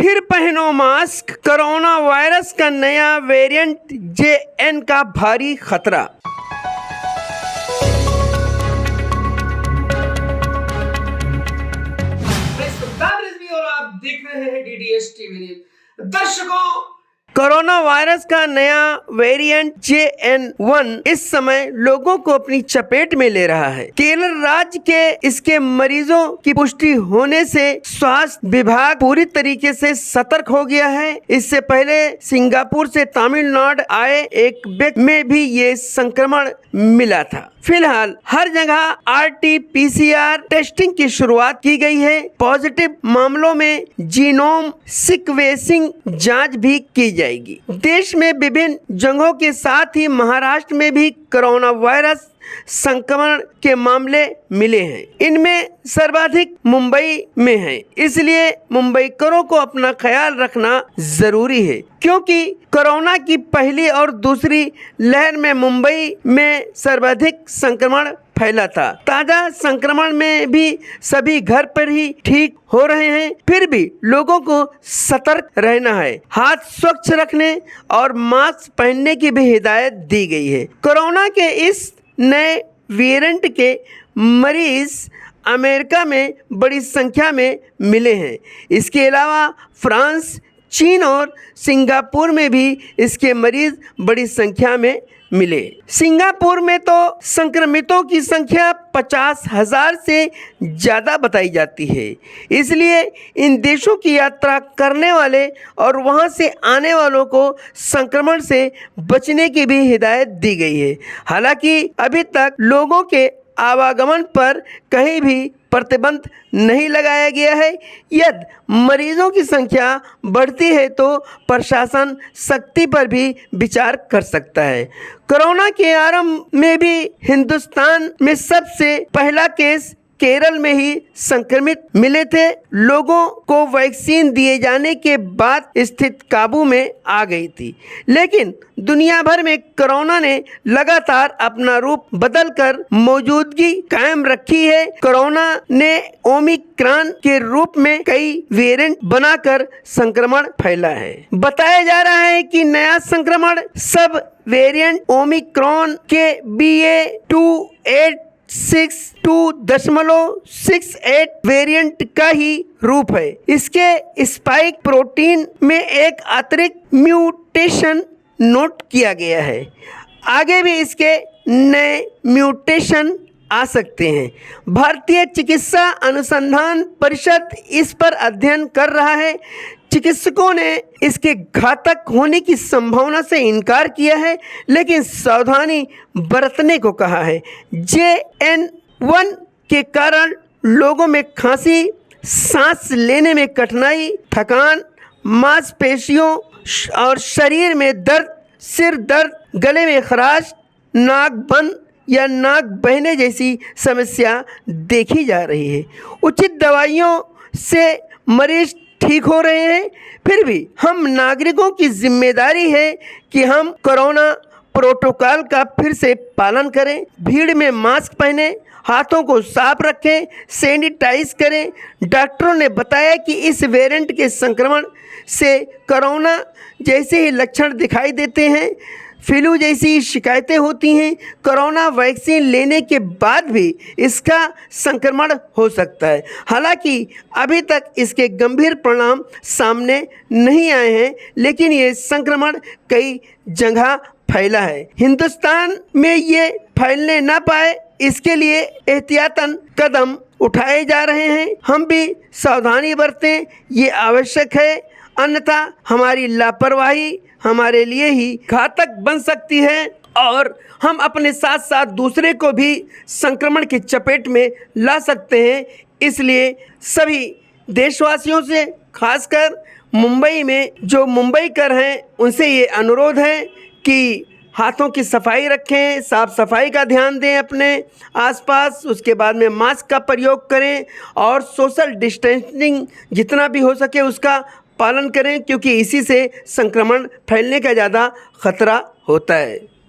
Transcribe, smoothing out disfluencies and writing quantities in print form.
फिर पहनो mask, corona virus का नया वेरिएंट JN का भारी खतरा। और आप देख रहे हैं DDS टीवी न्यूज। दर्शकों, कोरोना वायरस का नया वेरिएंट JN1 इस समय लोगों को अपनी चपेट में ले रहा है। केरल राज्य के इसके मरीजों की पुष्टि होने से स्वास्थ्य विभाग पूरी तरीके से सतर्क हो गया है। इससे पहले सिंगापुर से तमिलनाडु आए एक व्यक्ति में भी ये संक्रमण मिला था। फिलहाल हर जगह RT-PCR टेस्टिंग की शुरुआत की गई है। पॉजिटिव मामलों में जीनोम सीक्वेंसिंग जांच भी की जाएगी। देश में विभिन्न जगहों के साथ ही महाराष्ट्र में भी कोरोना वायरस संक्रमण के मामले मिले हैं। इनमें सर्वाधिक मुंबई में है, इसलिए मुंबईकरों को अपना ख्याल रखना जरूरी है, क्योंकि कोरोना की पहली और दूसरी लहर में मुंबई में सर्वाधिक संक्रमण फैला था। ताजा संक्रमण में भी सभी घर पर ही ठीक हो रहे हैं, फिर भी लोगों को सतर्क रहना है। हाथ स्वच्छ रखने और मास्क पहनने की भी हिदायत दी गई है। कोरोना के इस नए वेरिएंट के मरीज अमेरिका में बड़ी संख्या में मिले हैं। इसके अलावा फ्रांस, चीन और सिंगापुर में भी इसके मरीज बड़ी संख्या में मिले। सिंगापुर में तो संक्रमितों की संख्या 50,000 से ज़्यादा बताई जाती है। इसलिए इन देशों की यात्रा करने वाले और वहां से आने वालों को संक्रमण से बचने की भी हिदायत दी गई है। हालांकि अभी तक लोगों के आवागमन पर कहीं भी प्रतिबंध नहीं लगाया गया है। यदि मरीजों की संख्या बढ़ती है तो प्रशासन सख्ती पर भी विचार कर सकता है। कोरोना के आरंभ में भी हिंदुस्तान में सबसे पहला केस केरल में ही संक्रमित मिले थे। लोगों को वैक्सीन दिए जाने के बाद स्थिति काबू में आ गई थी, लेकिन दुनिया भर में कोरोना ने लगातार अपना रूप बदलकर मौजूदगी कायम रखी है। कोरोना ने ओमिक्रॉन के रूप में कई वेरिएंट बनाकर संक्रमण फैला है। बताया जा रहा है कि नया संक्रमण सब वेरिएंट ओमिक्रॉन के BA.2.68 वेरिएंट का ही रूप है। इसके स्पाइक प्रोटीन में एक अतिरिक्त म्यूटेशन नोट किया गया है। आगे भी इसके नए म्यूटेशन आ सकते हैं। भारतीय चिकित्सा अनुसंधान परिषद इस पर अध्ययन कर रहा है। चिकित्सकों ने इसके घातक होने की संभावना से इनकार किया है, लेकिन सावधानी बरतने को कहा है। JN1 के कारण लोगों में खांसी, सांस लेने में कठिनाई, थकान, मांसपेशियों और शरीर में दर्द, सिर दर्द, गले में खराश, नाक बंद या नाक बहने जैसी समस्या देखी जा रही है। उचित दवाइयों से मरीज ठीक हो रहे हैं, फिर भी हम नागरिकों की जिम्मेदारी है कि हम कोरोना प्रोटोकॉल का फिर से पालन करें। भीड़ में मास्क पहने, हाथों को साफ रखें, सैनिटाइज करें। डॉक्टरों ने बताया कि इस वेरिएंट के संक्रमण से कोरोना जैसे ही लक्षण दिखाई देते हैं, फ्लू जैसी शिकायतें होती हैं। कोरोना वैक्सीन लेने के बाद भी इसका संक्रमण हो सकता है। हालांकि अभी तक इसके गंभीर परिणाम सामने नहीं आए हैं, लेकिन ये संक्रमण कई जगह फैला है। हिंदुस्तान में ये फैलने ना पाए, इसके लिए एहतियातन कदम उठाए जा रहे हैं। हम भी सावधानी बरतें, ये आवश्यक है, अन्यथा हमारी लापरवाही हमारे लिए ही घातक बन सकती है और हम अपने साथ साथ दूसरे को भी संक्रमण की चपेट में ला सकते हैं। इसलिए सभी देशवासियों से, खासकर मुंबई में जो मुंबईकर हैं, उनसे ये अनुरोध है कि हाथों की सफाई रखें, साफ सफाई का ध्यान दें अपने आसपास। उसके बाद में मास्क का प्रयोग करें और सोशल डिस्टेंसिंग जितना भी हो सके उसका पालन करें, क्योंकि इसी से संक्रमण फैलने का ज़्यादा खतरा होता है।